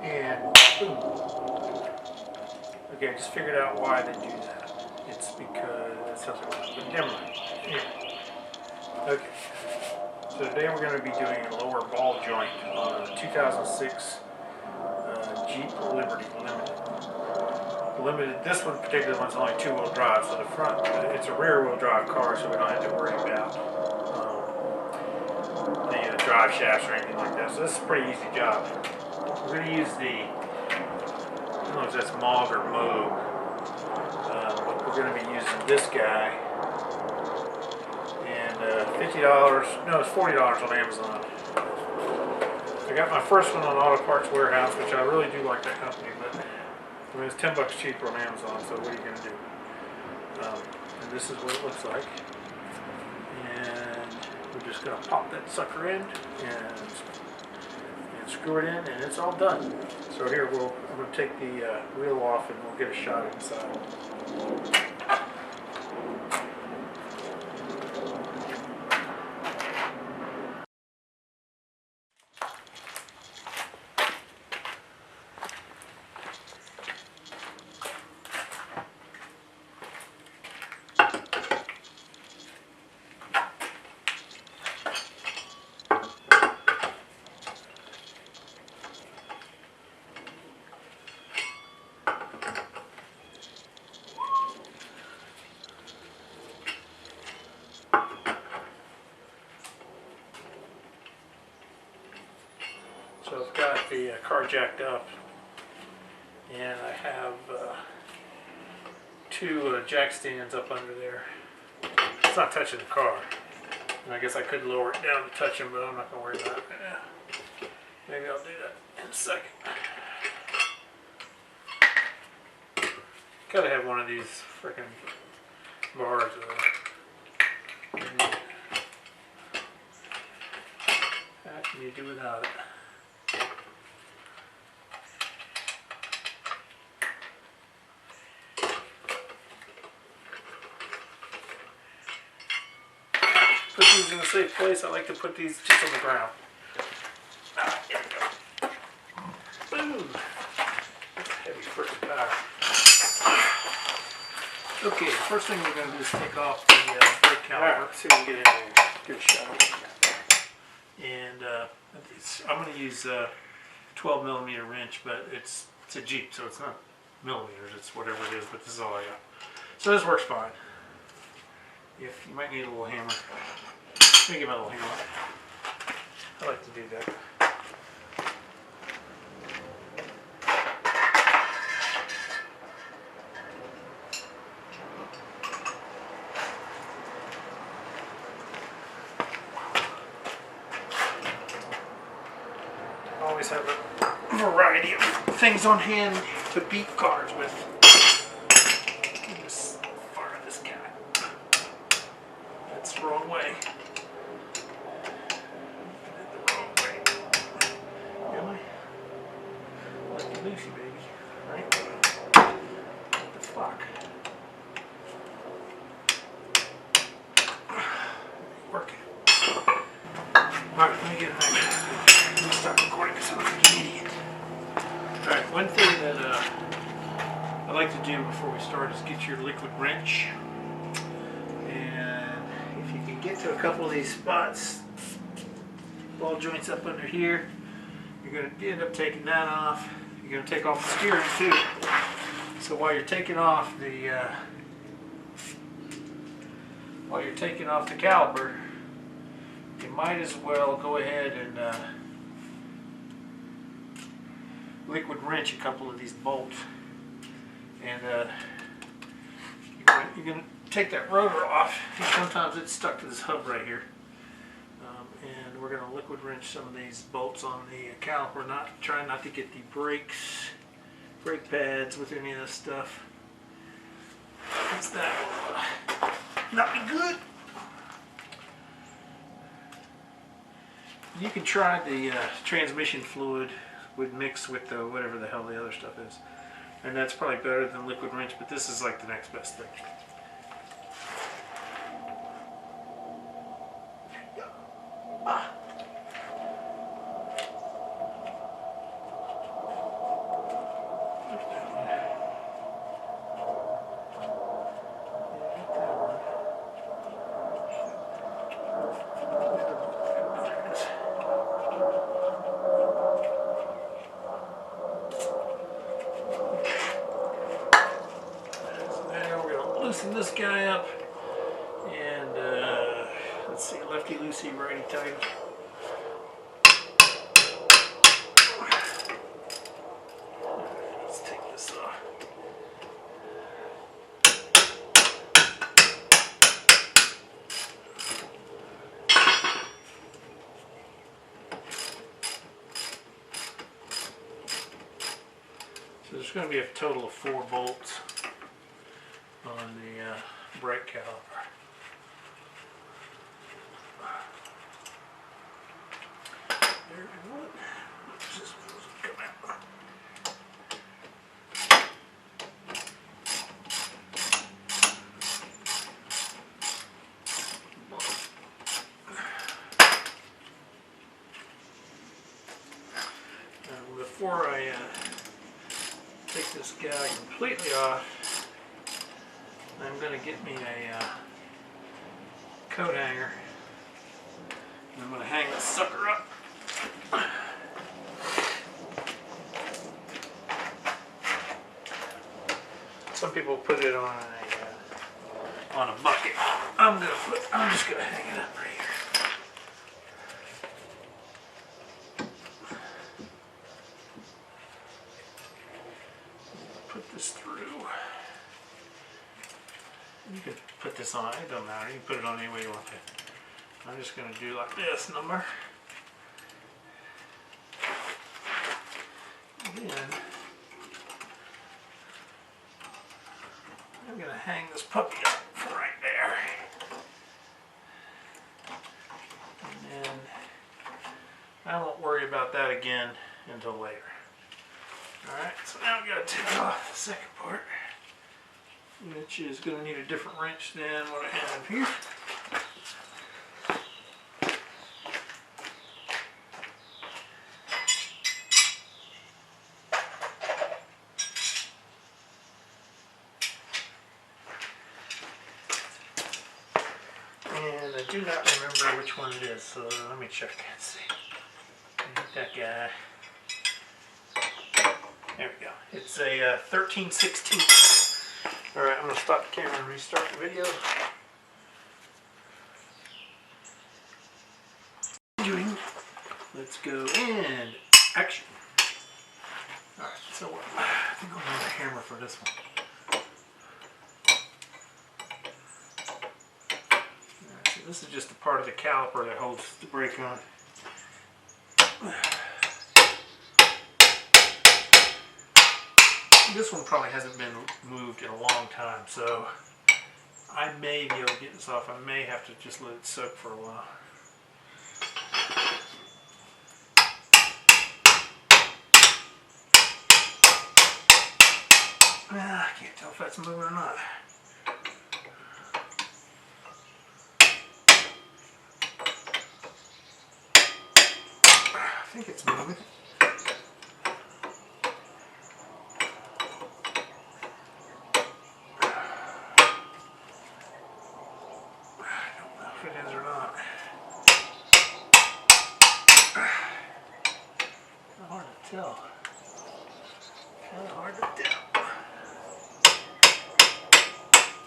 And boom. Okay, I just figured out why they do that. It's because that's something wrong, but never mind. Anyway. Okay. So today we're going to be doing a lower ball joint on a 2006 Jeep Liberty Limited. This one particular one's only two-wheel drive, so the front, it's a rear-wheel drive car, so we don't have to worry about the drive shafts or anything like that. So this is a pretty easy job. We're going to use the, I don't know if that's Mog or Moog, but we're going to be using this guy. And $50, no, it's $40 on Amazon. I got my first one on Auto Parts Warehouse, which I really do like that company, but I mean, it's $10 cheaper on Amazon, so what are you going to do? And this is what it looks like. And we're just going to pop that sucker in and screw it in, and it's all done. So here, I'm going to take the wheel off and we'll get a shot inside. So I've got the car jacked up, and I have two jack stands up under there. It's not touching the car. And I guess I could lower it down to touch them, but I'm not going to worry about it right now. Maybe I'll do that in a second. Gotta have one of these freaking bars. How can you do without it? Put these in a safe place. I like to put these just on the ground. There we go. Boom. Heavy freaking power. Okay, the first thing we're going to do is take off the brake caliper. Let's see if we can get in there. Good shot. And I'm going to use a 12mm wrench, but it's a Jeep, so it's not millimeters. It's whatever it is, but this is all I got. So this works fine. If you might need a little hammer. Let me give it a little hammer. I like to do that. I always have a variety of things on hand to beat cars with. Just fire this guy. That's the wrong way. Lucy, baby, right? What the fuck? Working. Alright, let me get in there. Let me start recording because I'm an idiot. Alright, one thing that I like to do before we start is get your liquid wrench. And if you can get to a couple of these spots, ball joints up under here, you're going to end up taking that off. You're going to take off the steering too. So while you're taking off the caliper, you might as well go ahead and liquid wrench a couple of these bolts. And you're going to take that rotor off. Sometimes it's stuck to this hub right here. And we're going to liquid wrench some of these bolts on the caliper, trying not to get the brake pads with any of this stuff. Because that will not be good. You can try the transmission fluid would mix with the whatever the hell the other stuff is. And that's probably better than liquid wrench, but this is like the next best thing. loosen this guy up, and let's see, lefty loosey, righty tighty. Let's take this off. So there's going to be a total of 4 bolts on the brake caliper. There's one. Where's this supposed to come out? Before I take this guy completely off, I'm going to get me a coat hanger, and I'm going to hang this sucker up. Some people put it on a bucket. I'm just going to hang it up right here. Put this through. You can put this on, it doesn't matter, you can put it on any way you want to. I'm just going to do like this number. And then I'm going to hang this puppy up right there. And then I won't worry about that again until later. Alright, so now I've got to take off the second part, which is going to need a different wrench than what I have here. And I do not remember which one it is, so let me check and see. That guy. There we go. It's a 13/16. Alright, I'm going to stop the camera and restart the video. Let's go and action. Alright, so I think I'll need a hammer for this one. Alright, so this is just a part of the caliper that holds the brake on. This one probably hasn't been moved in a long time, so I may be able to get this off. I may have to just let it soak for a while. I can't tell if that's moving or not. I think it's moving. If it is or not. Kind of hard to tell.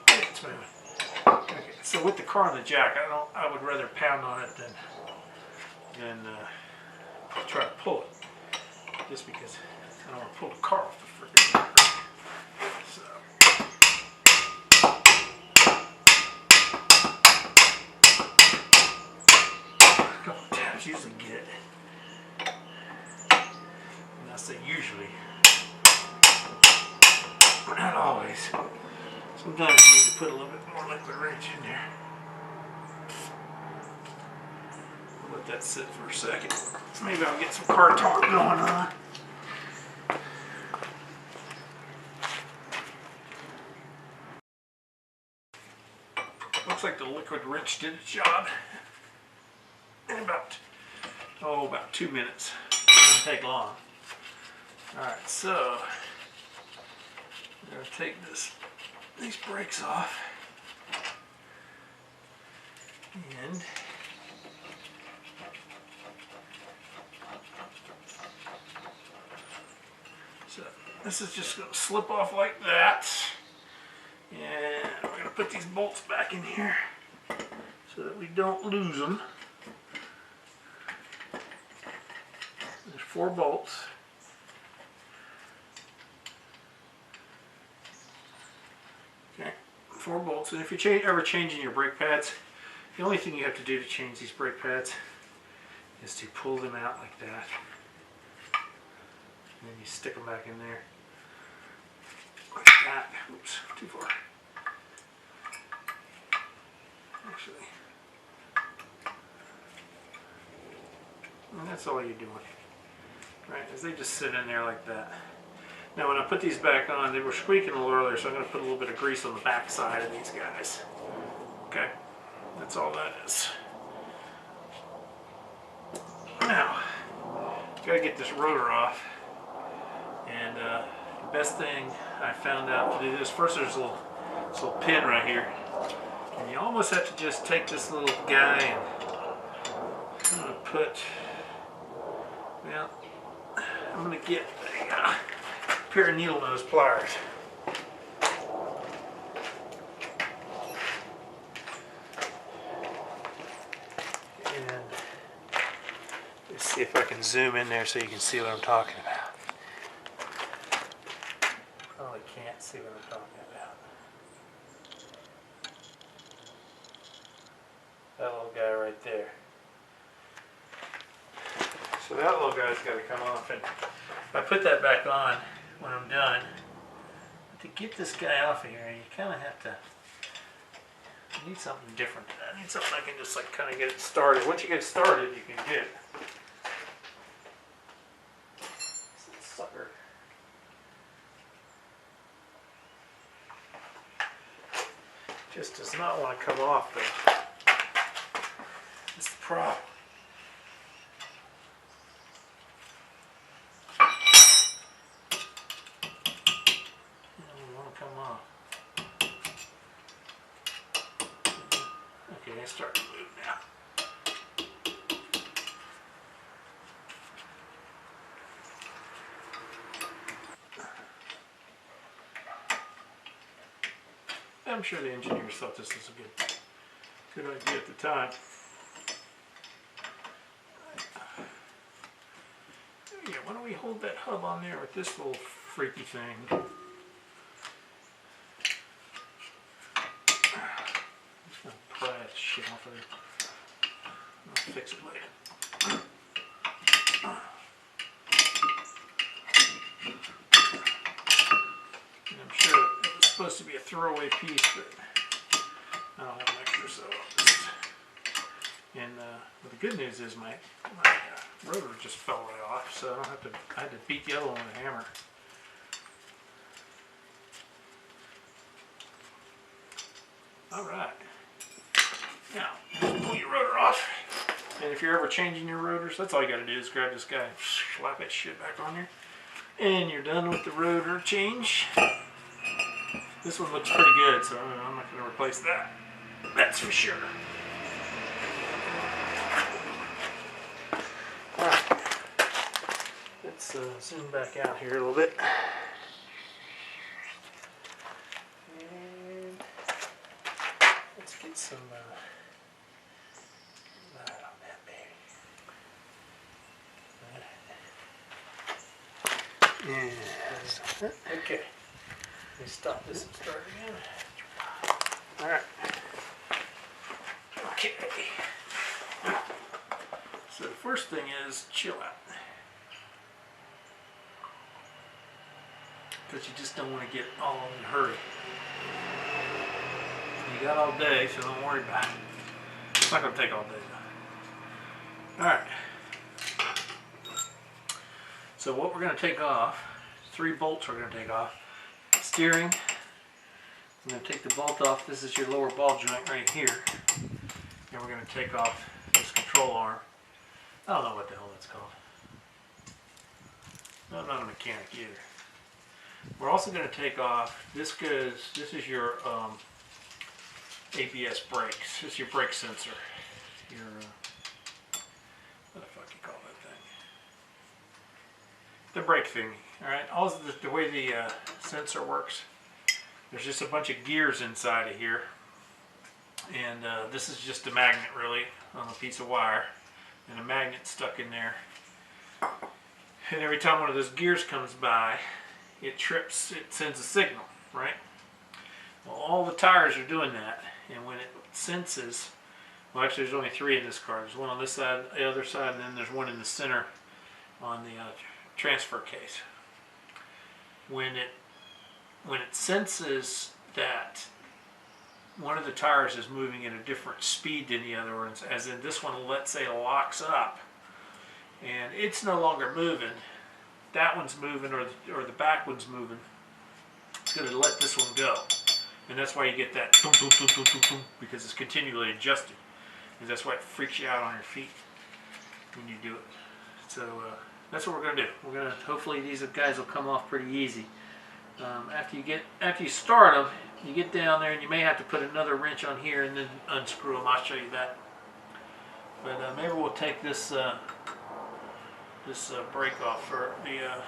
Yeah, it's moving. Okay, so with the car on the jack, I would rather pound on it than try to pull it. Just because I don't want to pull the car off the freaking jack. So. Usually get it. And I say usually, but not always. Sometimes you need to put a little bit more liquid wrench in there. I'll let that sit for a second. Maybe I'll get some car torque going on. Looks like the liquid wrench did its job. In about 2 minutes. It doesn't take long. Alright, so I'm going to take these brakes off. And so this is just going to slip off like that. And we're going to to put these bolts back in here so that we don't lose them. There's 4 bolts. Okay, 4 bolts. And if you're ever changing your brake pads, the only thing you have to do to change these brake pads is to pull them out like that. And then you stick them back in there. Like that. Oops, too far. Actually. And that's all you're doing. Right, as they just sit in there like that. Now when I put these back on, they were squeaking a little earlier, so I'm going to put a little bit of grease on the back side of these guys. Okay, that's all that is. Now, got to get this rotor off. And the best thing I found out to do this, first there's this little pin right here. And you almost have to just take this little guy and I'm going to put, well, I'm going to get a pair of needle nose pliers. And let's see if I can zoom in there so you can see what I'm talking about. Probably can't see what I'm talking about. That little guy right there. So that little guy's got to come off, and if I put that back on when I'm done, to get this guy off of here, you kind of have to, you need something different. I need something I can just like kind of get it started. Once you get it started, you can get this sucker. Just does not want to come off though. That's the problem. Okay, they start to move now. I'm sure the engineers thought this was a good idea at the time. Yeah, why don't we hold that hub on there with this little freaky thing? Pry that shit off of there. I'll fix it later. And I'm sure it's supposed to be a throwaway piece, but I don't have an extra, so I'll just. And well, the good news is my rotor just fell right off, so I don't have to. I had to beat the other one with a hammer. All right. Now, just pull your rotor off. And if you're ever changing your rotors, that's all you got to do is grab this guy, slap that shit back on there. And you're done with the rotor change. This one looks pretty good, so I'm not going to replace that. That's for sure. Alright. Let's zoom back out here a little bit. And let's get some light on that baby. Yes. Okay. Let me stop this and start again. Alright. Okay. So the first thing is chill out. Because you just don't want to get all in a hurry. You got all day, so don't worry about it. It's not going to take all day though. Alright. So what we're going to take off, 3 bolts we're going to take off. Steering, I'm going to take the bolt off. This is your lower ball joint right here. And we're going to take off this control arm. I don't know what the hell that's called. I'm not a mechanic either. We're also going to take off, this is your ABS brakes. This is your brake sensor. Your, what the fuck you call that thing? The brake thingy. Alright, the way the sensor works there's just a bunch of gears inside of here. And this is just a magnet really on a piece of wire. And a magnet stuck in there. And every time one of those gears comes by, it trips, it sends a signal, right? Well, all the tires are doing that. And when it senses, well actually there's only 3 in this car. There's one on this side, the other side, and then there's one in the center on the transfer case. When it senses that one of the tires is moving at a different speed than the other ones, as in this one, let's say, locks up, and it's no longer moving, that one's moving, or the back one's moving, it's going to let this one go. And that's why you get that boom, boom, boom, boom, boom, boom, because it's continually adjusting. And that's why it freaks you out on your feet when you do it. So that's what we're going to do. We're going to, hopefully these guys will come off pretty easy. After you start them, you get down there and you may have to put another wrench on here and then unscrew them. I'll show you that. But maybe we'll take this brake off, for the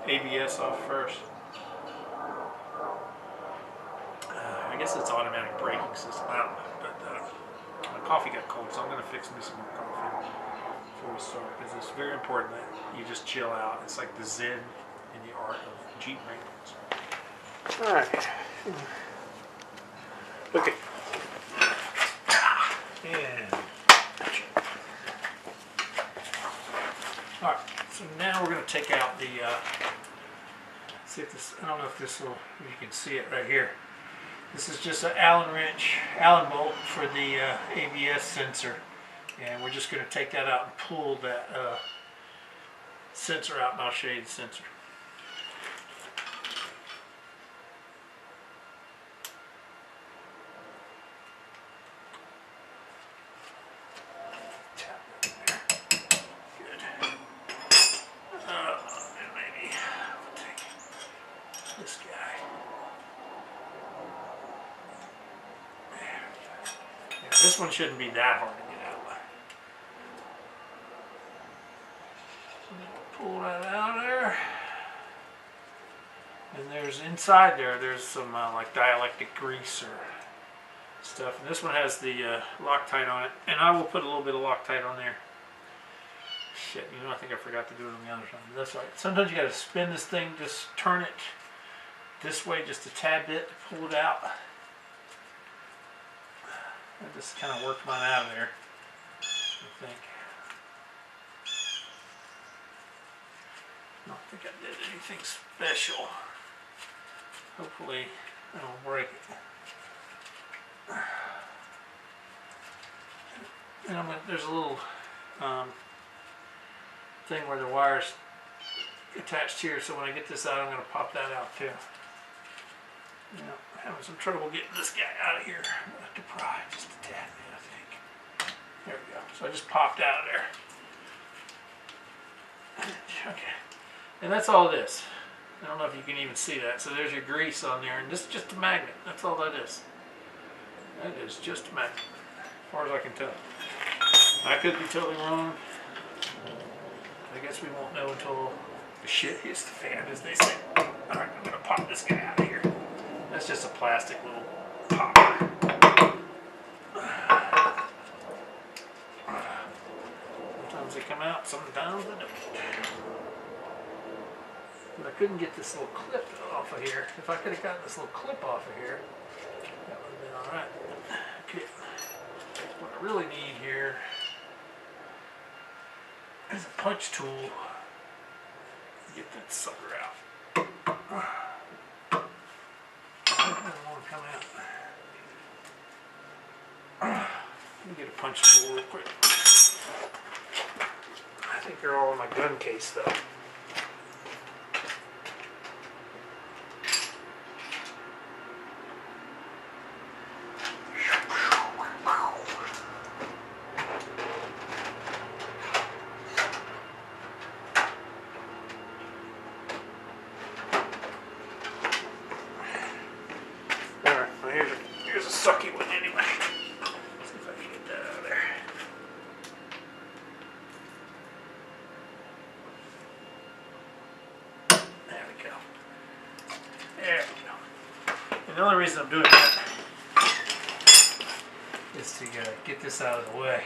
ABS off first. I guess it's automatic braking system. I don't know, but my coffee got cold, so I'm going to fix me some more coffee before we start, because it's very important that you just chill out. It's like the zen in the art of Jeep maintenance. All right. Okay. And all right. So now we're going to take out the. See if this. I don't know if this will. You can see it right here. This is just an Allen bolt for the ABS sensor, and we're just going to take that out and pull that sensor out, and I'll show you the sensor. This guy. Yeah, this one shouldn't be that hard to get out. Pull that out of there. And there's inside there's some like dielectric grease or stuff. And this one has the Loctite on it. And I will put a little bit of Loctite on there. Shit, you know, I think I forgot to do it on the other side. That's right. Sometimes you got to spin this thing, just turn it this way just a tad bit to pull it out. I just kind of worked mine out of there, I think. I don't think I did anything special. Hopefully I don't break it. And there's a little thing where the wire's attached here, so when I get this out, I'm going to pop that out too. You know, having some trouble getting this guy out of here. I'm going to have to pry just a tad bit, I think. There we go. So I just popped out of there. Okay. And that's all it is. I don't know if you can even see that. So there's your grease on there, and this is just a magnet. That's all that is. That is just a magnet, as far as I can tell. I could be totally wrong. I guess we won't know until the shit hits the fan, as they say. Alright, I'm going to pop this guy out of here. That's just a plastic little popper. Sometimes they come out, sometimes they don't. But I couldn't get this little clip off of here. If I could have gotten this little clip off of here, that would have been alright. Okay. What I really need here is a punch tool to get that sucker out. I don't want to come out. Let me get a punch tool real quick. I think they're all in my gun case though. Here's a sucky one anyway. See if I can get that out of there. And the only reason I'm doing that is to get this out of the way.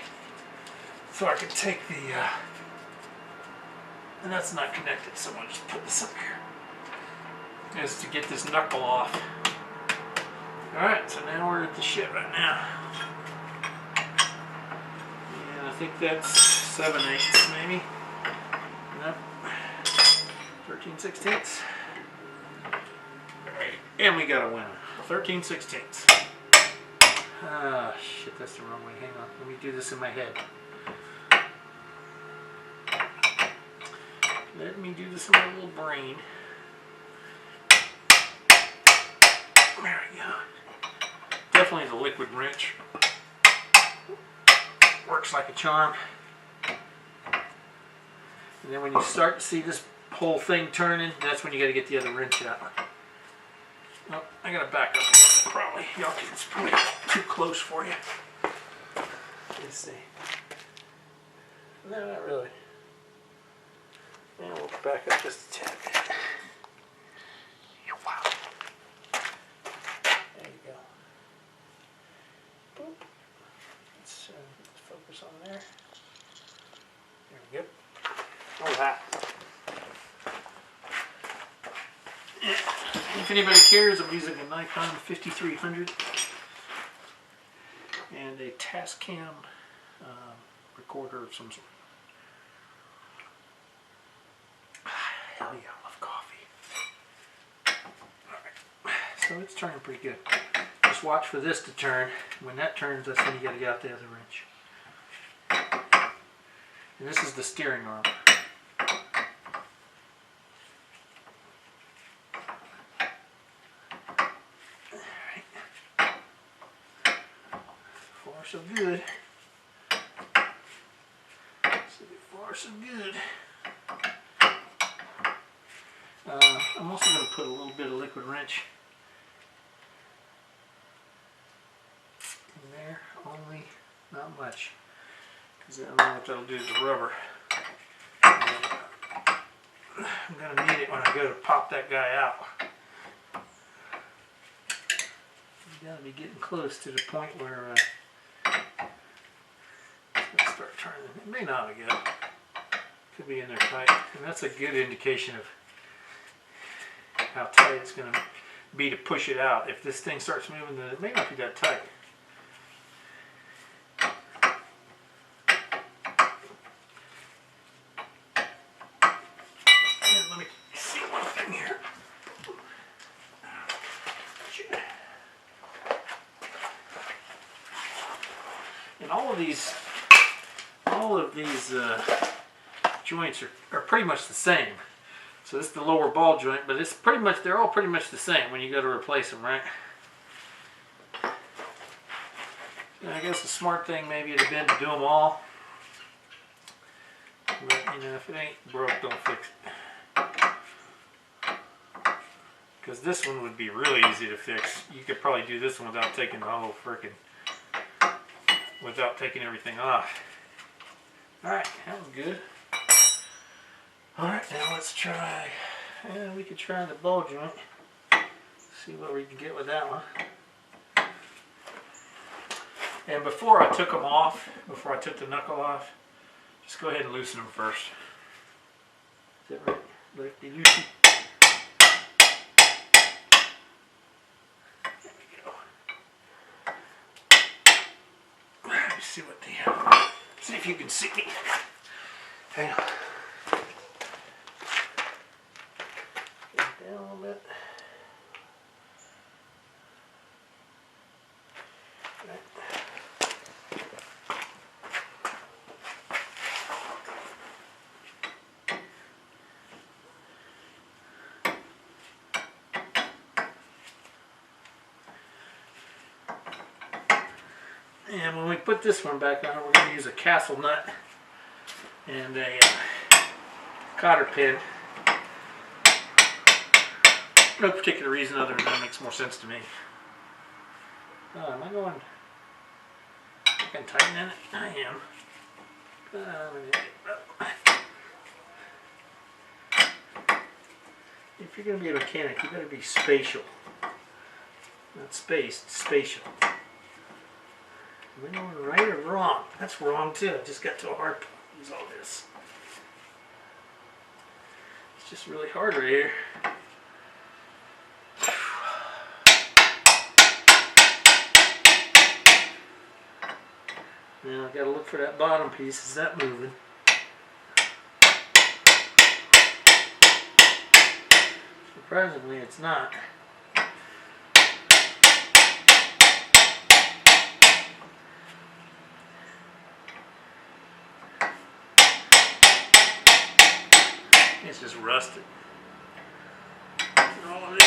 So I can take the, and that's not connected, so I'll just put this up here. Is to get this knuckle off. Alright, so now we're at the shit right now. And I think that's 7/8 maybe. Nope. 13/16. Alright, and we got a winner. 13/16. Ah, shit, that's the wrong way. Hang on, let me do this in my head. Let me do this in my little brain. There we go. Definitely the liquid wrench. Works like a charm. And then when you start to see this whole thing turning, that's when you got to get the other wrench out. Oh, I got to back up a little bit, probably. Y'all, it's probably too close for you. Let's see. No, not really. And we'll back up just a tad bit. Wow. There you go. Boop. Let's focus on there. There we go. Oh, that. If anybody cares, I'm using a Nikon 5300 and a Tascam recorder of some sort. Hell yeah, I love coffee. Alright, so it's turning pretty good. Just watch for this to turn. When that turns, that's when you got to get out the other wrench. And this is the steering arm. So good. So far, so good. I'm also going to put a little bit of liquid wrench in there, only not much, because I don't know what that'll do to the rubber. I'm going to need it when I go to pop that guy out. You got to be getting close to the point where start turning. It may not have yet. Could be in there tight. And that's a good indication of how tight it's going to be to push it out. If this thing starts moving, then it may not be that tight. And let me see one thing here. And all of these joints are pretty much the same. So this is the lower ball joint, but it's pretty much, they're all pretty much the same when you go to replace them, right? And I guess the smart thing maybe would have been to do them all. But you know, if it ain't broke, don't fix it. Because this one would be really easy to fix. You could probably do this one without taking the whole frickin', without taking everything off. Alright, that was good. Alright, now let's try, we could try the ball joint. See what we can get with that one. And before I took them off, before I took the knuckle off, just go ahead and loosen them first. Is that right? Lefty loosey. There we go. Let me see what the, see if you can see me. Hang on. Get it down a little bit. Right. And when we put this one back on, we're going to use a castle nut and a cotter pin. No particular reason other than that makes more sense to me. Am I going? I can tighten in it? I am. If you're going to be a mechanic, you better be spatial. Not spaced, spatial. Am I going right or wrong? That's wrong too. I just got to a hard part. Use all this. It's just really hard right here. Now I've got to look for that bottom piece. Is that moving? Surprisingly, it's not. It's just rusted. That's all it is.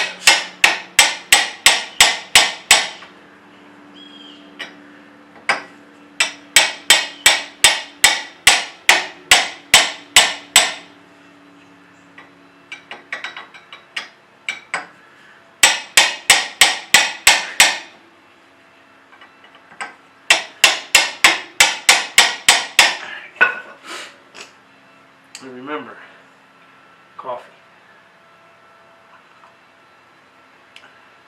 And remember, coffee.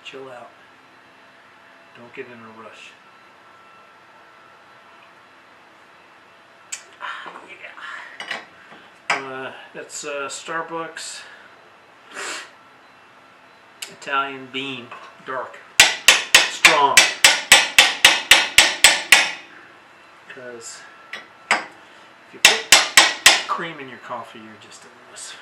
Chill out. Don't get in a rush. Yeah. That's Starbucks Italian Bean, dark, strong. Because if you put cream in your coffee, you're just a wuss.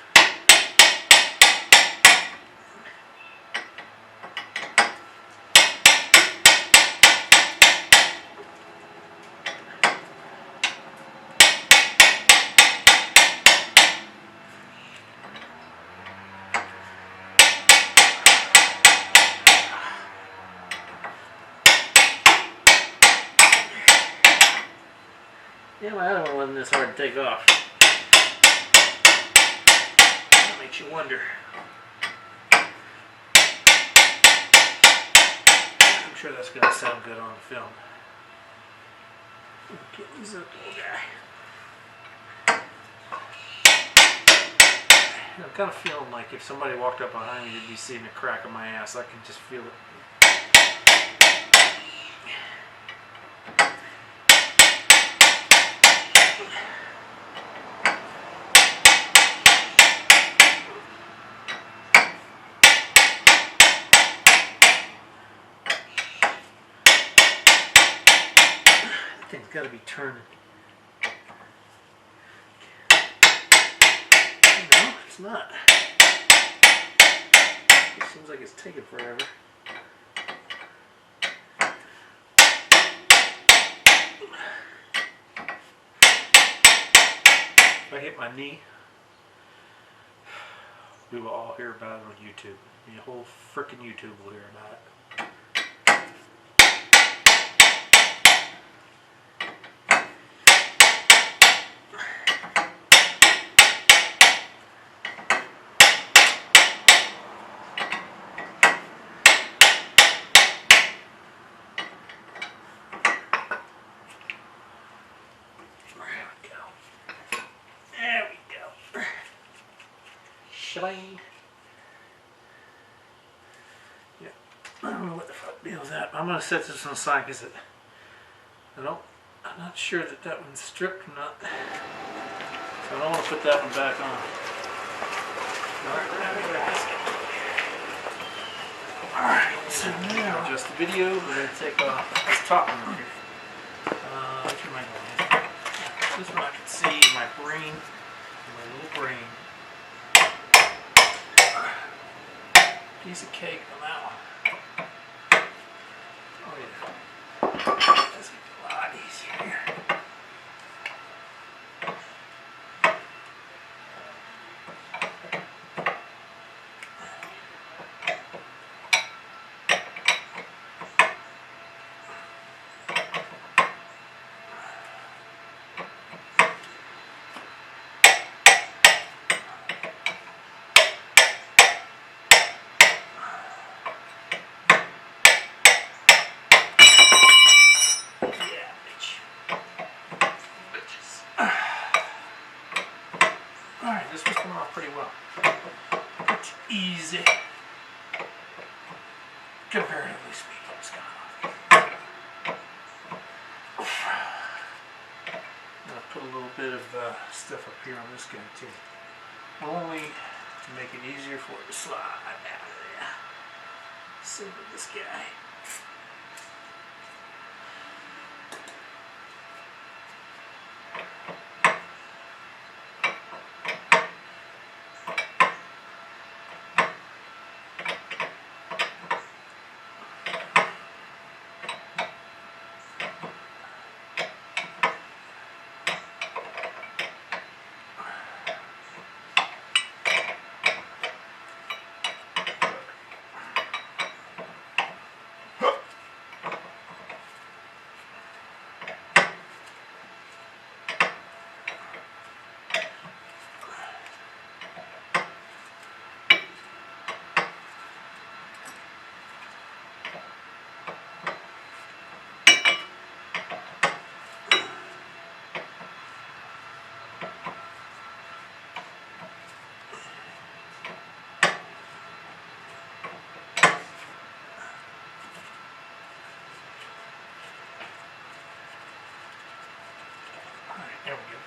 Yeah, my other one wasn't this hard to take off. That makes you wonder. I'm sure that's going to sound good on the film. Get this up, little guy. I'm kind of feeling like if somebody walked up behind me, they'd be seeing the crack of my ass. I can just feel it. Thing's got to be turning. No, it's not. It seems like it's taking forever. If I hit my knee, we will all hear about it on YouTube. The whole frickin' YouTube will hear about it. Shebang. Yeah, I don't know what the fuck deal is that. I'm gonna set this on the side because I'm not sure that that one's stripped or not. So I don't want to put that one back on. Alright, so now adjust the video. We're gonna take off this top one here. Which one am I going with? This one I can see my brain, my little brain. Piece of cake on that one. Oh yeah. That's a lot easier here. Alright, this was coming off pretty well. It's easy, comparatively speaking. it's gone off. I'm going to put a little bit of stuff up here on this guy too. Only to make it easier for it to slide out of there. Same with this guy. There we go.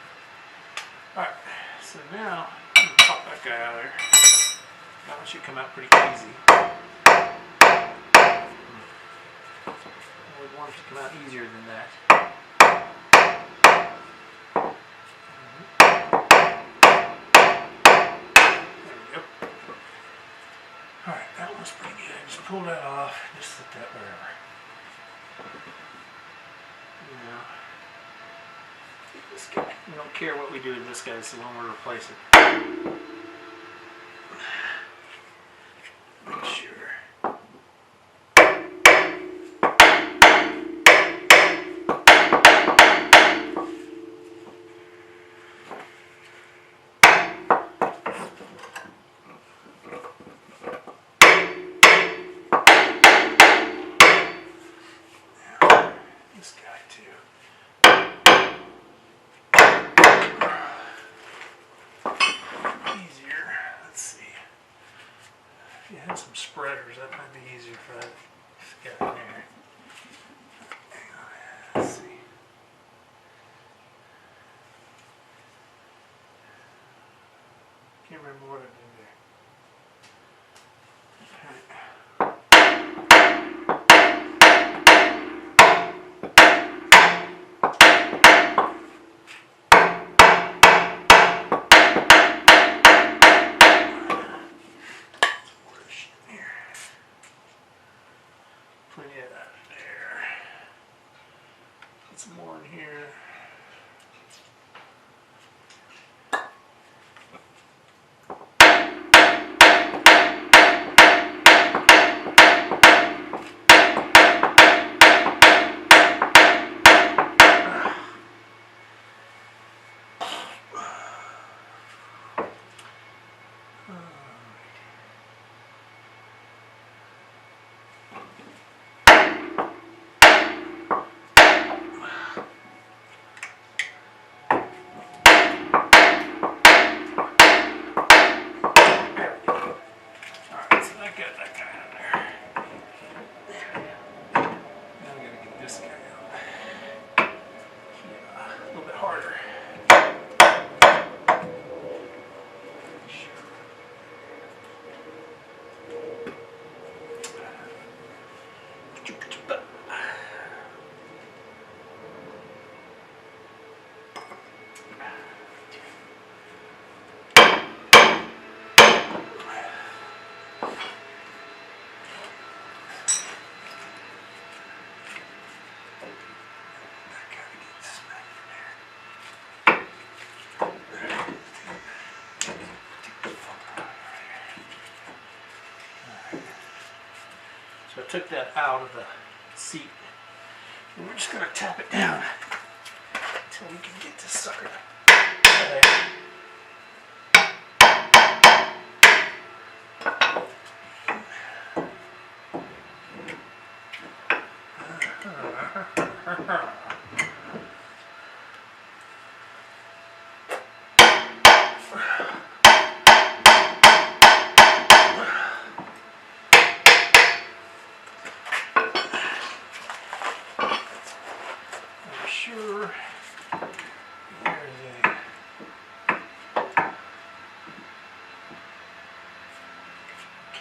Alright, so now I'm going to pop that guy out of there. That one should come out pretty easy. I would want it to come out easier than that. There we go. Alright, that one's pretty good. Just pull that off. Just set that wherever. Now, this guy. We don't care what we do to this guy, so when we replace it. Make sure. This guy too. If you had some spreaders, that might be easier for that guy in there. Let's see. Can't remember what I did there. Plenty of that in there. Put some more in here. So I took that out of the seat, and we're just going to tap it down until we can get this sucker to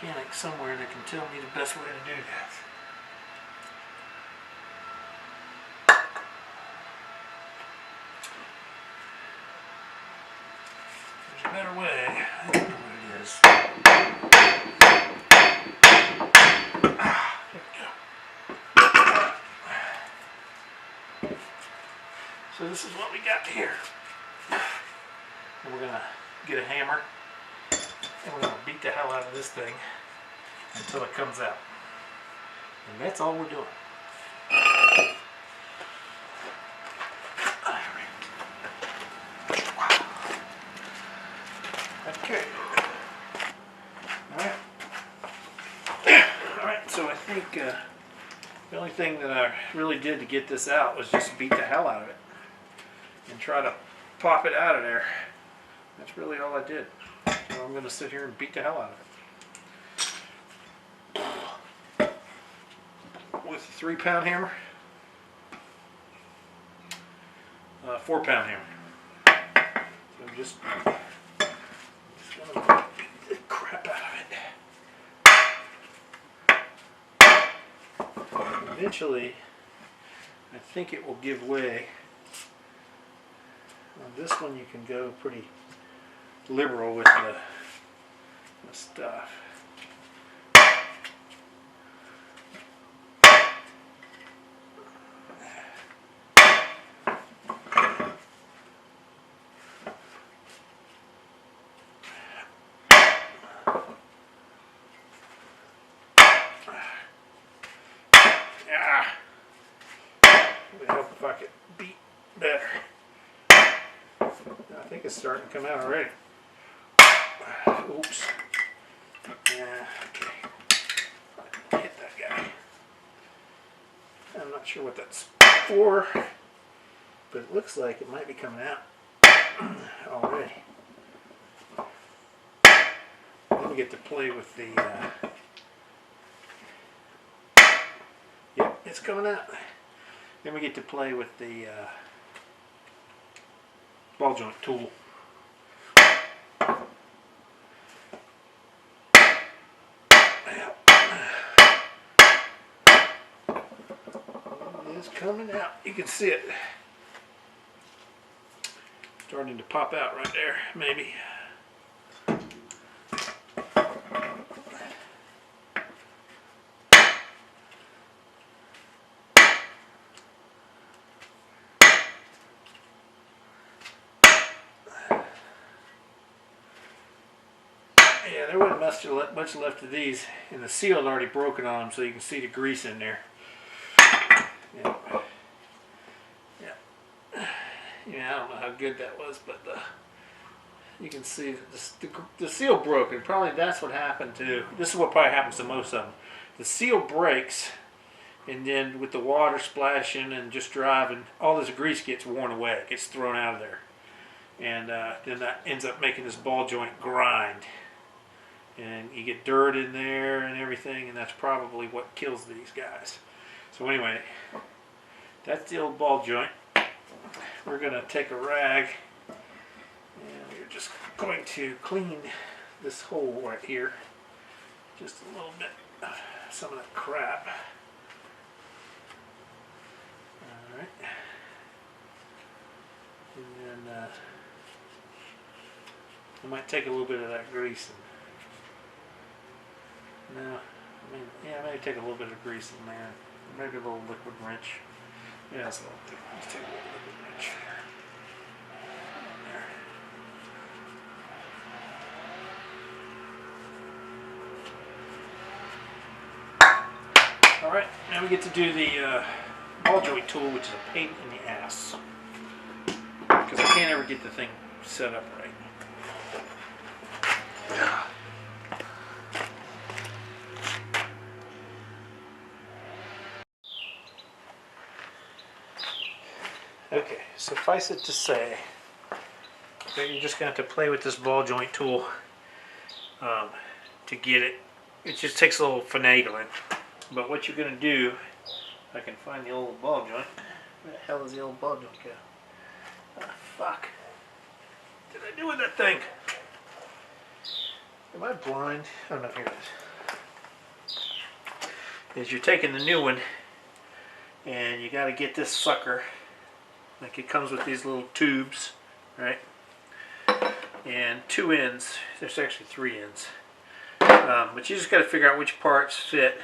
mechanic somewhere that can tell me the best way to do that. There's a better way. I don't know what it is. There we go. So this is what we got here. And we're going to get a hammer and we're going to beat the hell out of this thing until it comes out. And that's all we're doing. Okay. Alright, so I think the only thing that I really did to get this out was just beat the hell out of it and try to pop it out of there. That's really all I did. So I'm going to sit here and beat the hell out of it. With a 3-pound hammer. 4-pound hammer. So I'm just going to beat the crap out of it. Eventually, I think it will give way. On this one you can go pretty liberal with the stuff. It would help if I could beat better. I think it's starting to come out already. Oops. Yeah, okay. Hit that guy. I'm not sure what that's for, but it looks like it might be coming out already. Then we get to play with the... Yep, it's coming out. Then we get to play with the ball joint tool. It is coming out. You can see it starting to pop out right there, maybe. Yeah, there wasn't much left of these, and the seal had already broken on them, so you can see the grease in there. Yeah, I don't know how good that was, but you can see that the seal broke, and probably that's what happened too. This is what probably happens to most of them. The seal breaks, and then with the water splashing and just driving, all this grease gets worn away, it gets thrown out of there, and then that ends up making this ball joint grind. And you get dirt in there and everything, and that's probably what kills these guys. So anyway, that's the old ball joint. We're going to take a rag, and we're just going to clean this hole right here. Just a little bit of some of that crap. Alright. And then I might take a little bit of that grease and no, I mean, yeah, maybe take a little bit of grease in there. Maybe a little liquid wrench. Yeah, that's what I'll do. Let's take a little liquid wrench there. Alright, now we get to do the ball joint tool, which is a pain in the ass. Because I can't ever get the thing set up right. Okay, suffice it to say that you're just going to have to play with this ball joint tool to get it. It just takes a little finagling. But what you're going to do, if I can find the old ball joint. Where the hell is the old ball joint go? Ah, fuck. What did I do with that thing? Am I blind? Oh no, here it is. is you're taking the new one and you got to get this sucker, like it comes with these little tubes, right? And 2 ends. There's actually 3 ends. But you just got to figure out which parts fit.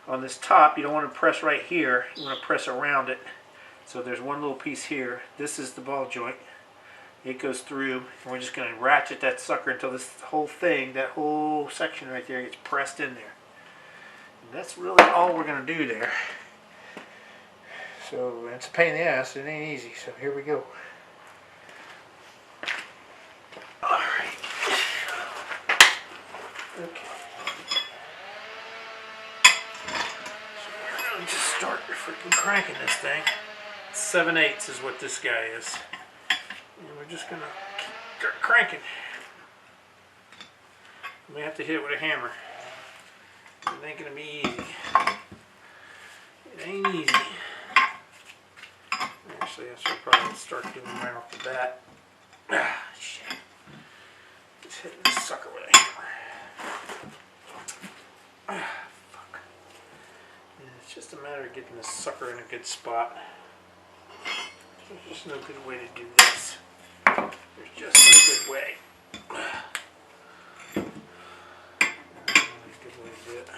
On this top, you don't want to press right here. You want to press around it. So there's one little piece here. This is the ball joint. It goes through, and we're just going to ratchet that sucker until this whole thing, that whole section right there, gets pressed in there. And that's really all we're going to do there. So it's a pain in the ass. It ain't easy. So here we go. Alright. Okay. So we're going to just start freaking cranking this thing. 7/8 is what this guy is. And we're just going to start cranking. We have to hit it with a hammer. It ain't going to be easy. It ain't easy. Actually, I should probably start doing right off the bat. Ah, shit. Just hitting this sucker with a hammer. Ah, fuck. And it's just a matter of getting this sucker in a good spot. There's just no good way to do this. There's just no good way. Good way to do it.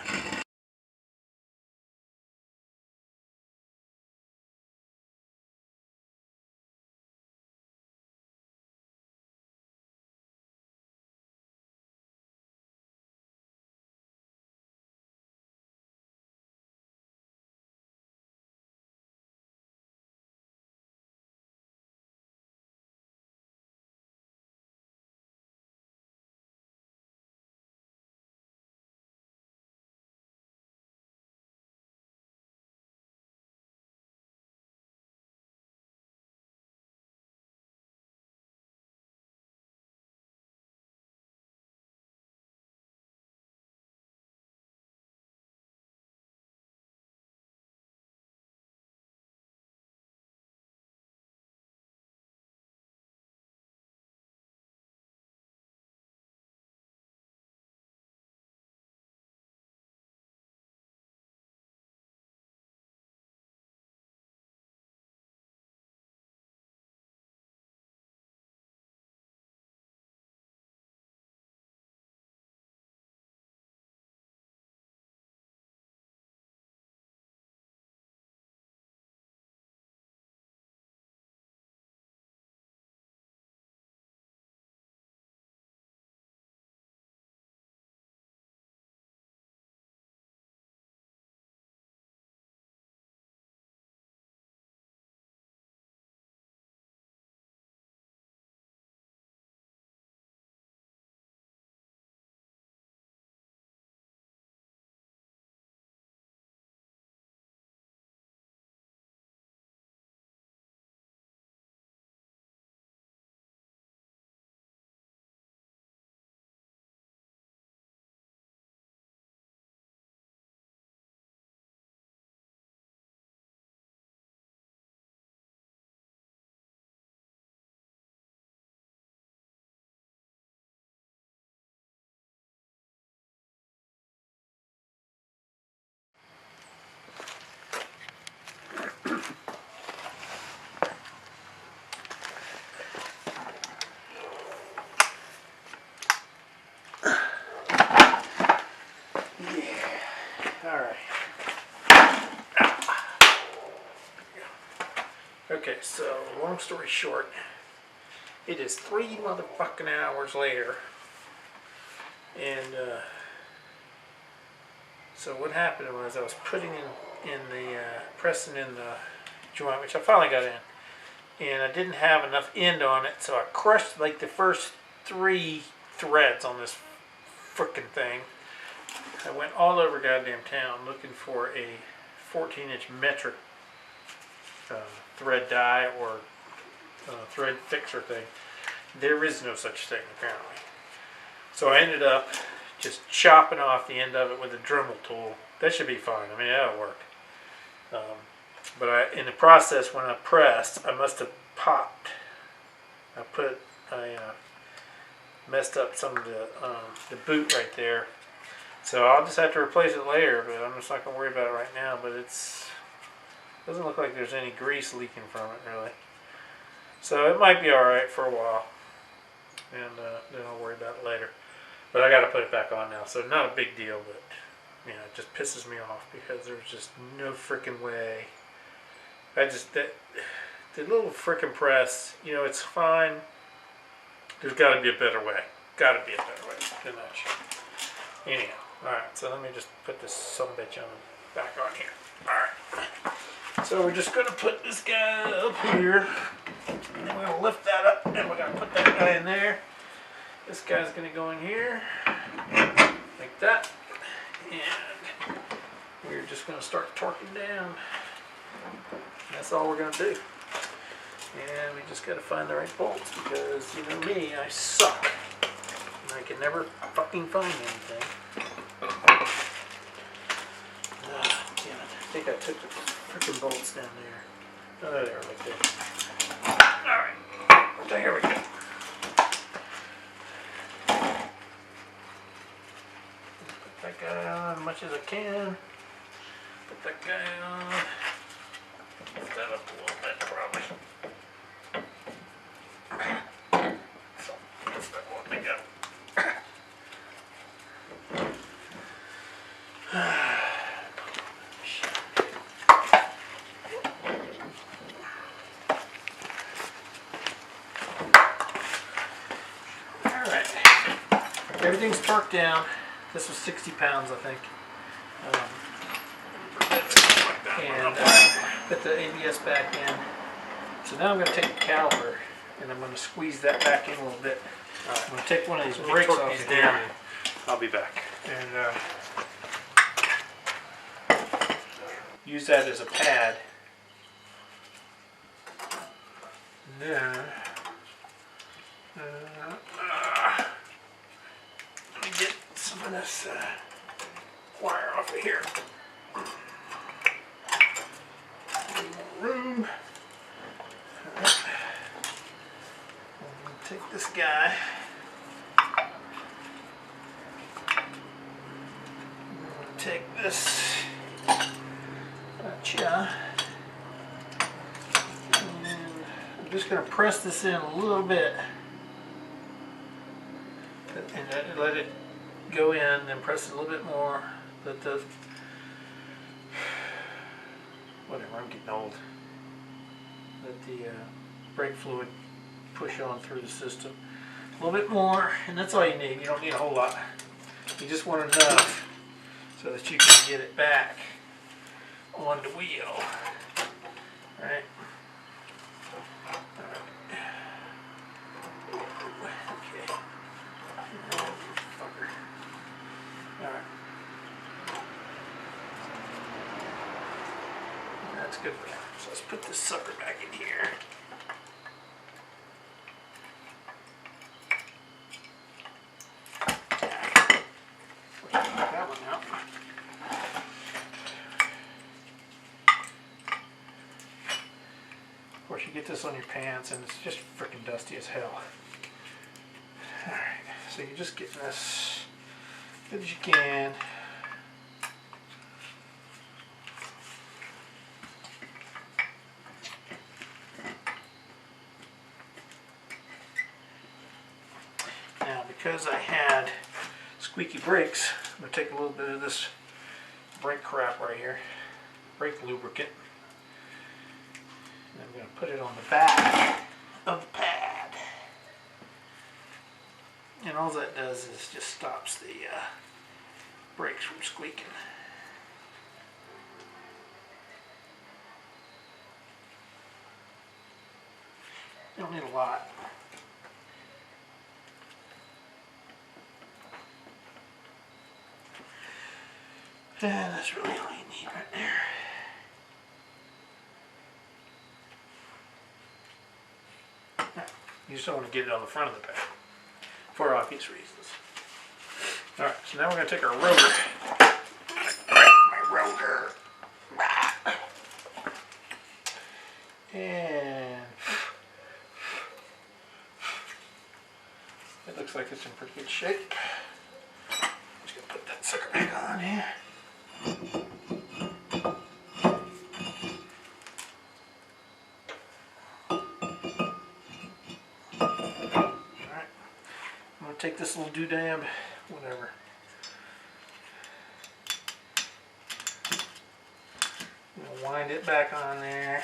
Okay, so long story short, it is 3 motherfucking hours later, and so what happened was I was putting pressing in the joint, which I finally got in, and I didn't have enough end on it, so I crushed like the first 3 threads on this frickin' thing. I went all over goddamn town looking for a 14-inch metric thread die or thread fixer thing. There is no such thing apparently. So I ended up just chopping off the end of it with a Dremel tool. That should be fine. I mean, that'll work. But in the process, when I pressed, I must have popped. I messed up some of the boot right there. So I'll just have to replace it later, but I'm just not going to worry about it right now. But doesn't look like there's any grease leaking from it, really. So it might be alright for a while. And then I'll worry about it later. But I got to put it back on now, so not a big deal, but you know, it just pisses me off because there's just no freaking way. The little freaking press, you know, it's fine. There's got to be a better way. Got to be a better way than that shit. Anyhow, alright, so let me just put this sumbitch on back on here. Alright. So we're just going to put this guy up here. And we're going to lift that up, and we're going to put that guy in there. This guy's going to go in here, like that. And we're just going to start torquing down. That's all we're going to do. And we just got to find the right bolts because, you know me, I suck. And I can never fucking find anything. Damn it. I think I took the freaking bolts down there. Oh, there they are, right there. Alright. So here we go. Put that guy on as much as I can. Put that guy on. Lift that up a little bit, probably. So, lift that one thing up. Alright. Everything's torqued down. This was 60 pounds, I think. And put the ABS back in. So now I'm going to take the caliper and I'm going to squeeze that back in a little bit. Right. I'm going to take one of these brakes off these down. I'll be back. And use that as a pad. And then let me get some of this wire off of here. Room. Right. Take this guy. Take this. Gotcha. And I'm just going to press this in a little bit. And let it go in, then press it a little bit more. Let the whatever, I'm getting old. Let the brake fluid push on through the system. A little bit more, and that's all you need. You don't need a whole lot. You just want enough so that you can get it back on the wheel. Right? Okay. Fucker. Alright. That's good for now. So let's put this sucker back in here. That one out. Of course, you get this on your pants and it's just freaking dusty as hell. Alright, so you're just getting this as good as you can. Now, because I had squeaky brakes, I'm going to take a little bit of this brake crap right here, brake lubricant, and I'm going to put it on the back of the pad. And all that does is just stops the brakes from squeaking. You don't need a lot. And that's really all you need right there. Now, you just don't want to get it on the front of the pad for obvious reasons. Alright, so now we're going to take our rotor. My rotor. And it looks like it's in pretty good shape. Just going to put that sucker back on here. Alright, I'm going to take this little doodad, whatever. I'm going to wind it back on there.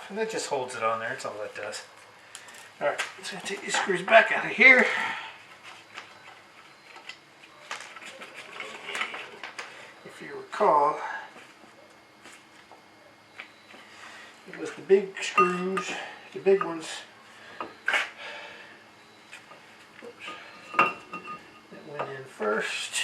And that just holds it on there, that's all that does. Alright, so I'm going to take these screws back out of here. If you recall, it was the big screws, the big ones, that went in first.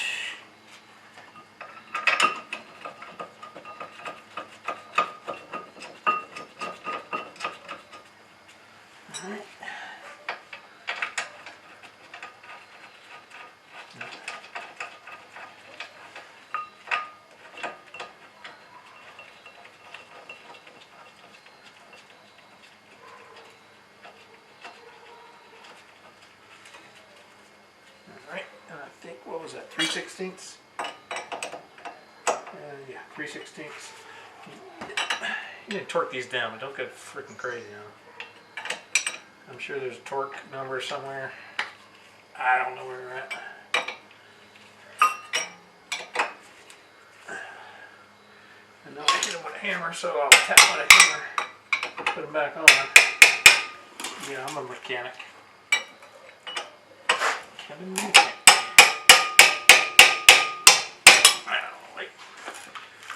Alright, and I think, what was that, 3/16? Yeah, 3/16. You need to torque these down, but don't get freaking crazy on them. I'm sure there's a torque number somewhere. I don't know where they're at. I know I hit them with a hammer, so I'll tap with a hammer, put them back on. Yeah, I'm a mechanic.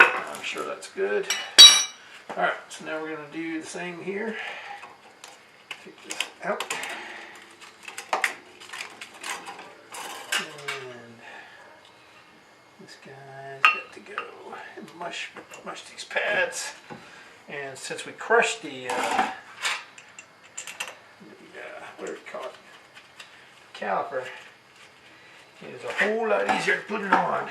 I'm sure that's good. Alright, so now we're going to do the same here. Take this out. And this guy's got to go. And mush these pads. And since we crushed the what do we call it? Caliper, it is a whole lot easier to put it on.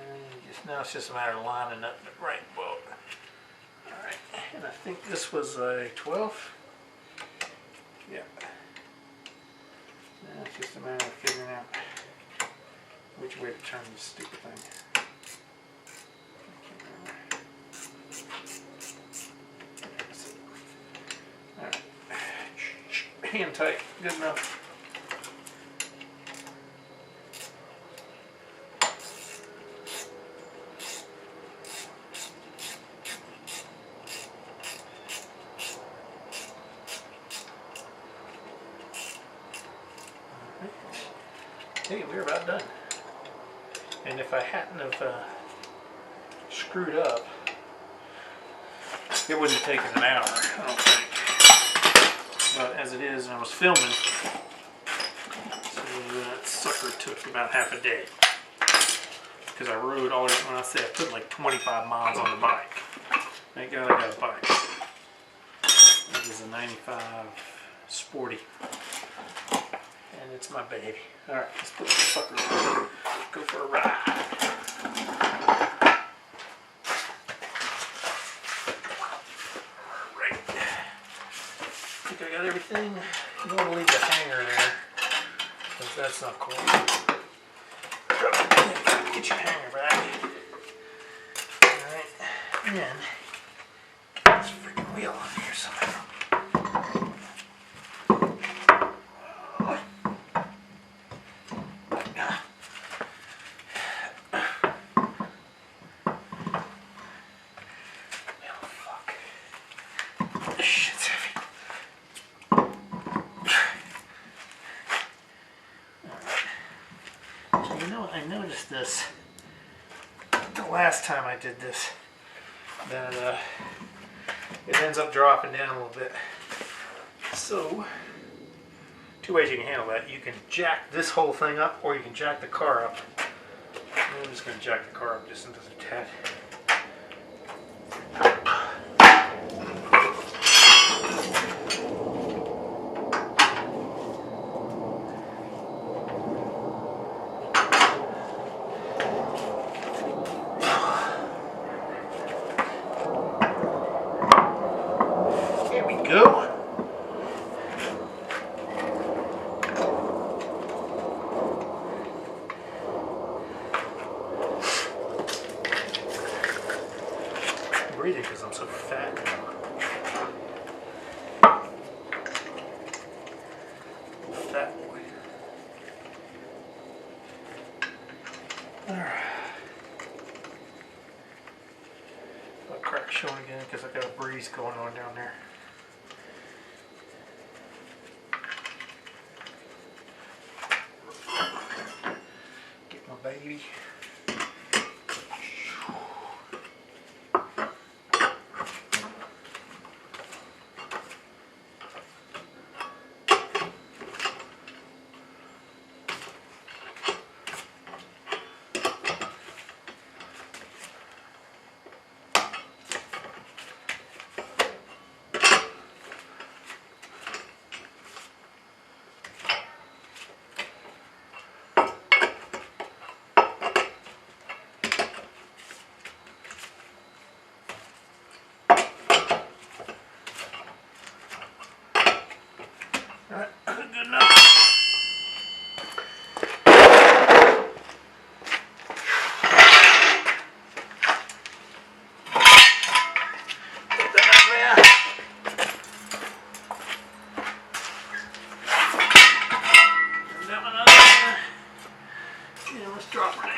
And now it's just a matter of lining up the right bolt. Alright, and I think this was a 12. Yeah. Now it's just a matter of figuring out which way to turn this stupid thing. Hand tight, good enough. Hey, we're about done. And if I hadn't have screwed up, it wouldn't have taken an hour, I don't think. But as it is, I was filming, so that sucker took about half a day. Because I rode all, when I say I put like 25 miles on the bike. Thank God I got a bike. This is a 95 Sporty. And it's my baby. Alright, let's put the sucker on. Go for a ride. I got everything. You don't want to leave the hanger there, because that's not cool. Get your hanger back. Alright, and then get this freaking wheel on here somehow. I noticed this the last time I did this, that it ends up dropping down a little bit. So, two ways you can handle that. You can jack this whole thing up, or you can jack the car up. I'm just going to jack the car up just into the tad. that boy. Alright. That crack showing again because I got a breeze going on down there. Get my baby. Alright, good enough. Put that up there. And that one up there. And let's drop her down.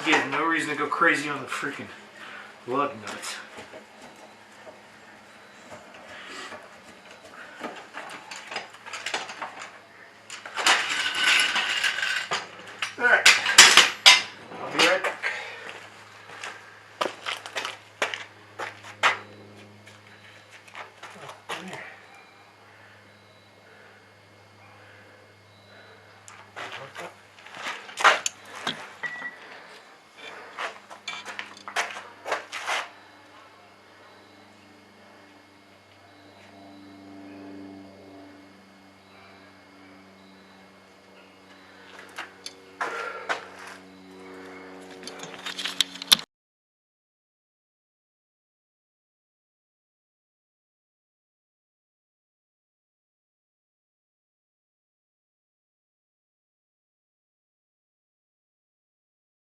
Again, no reason to go crazy on the freaking lug nuts.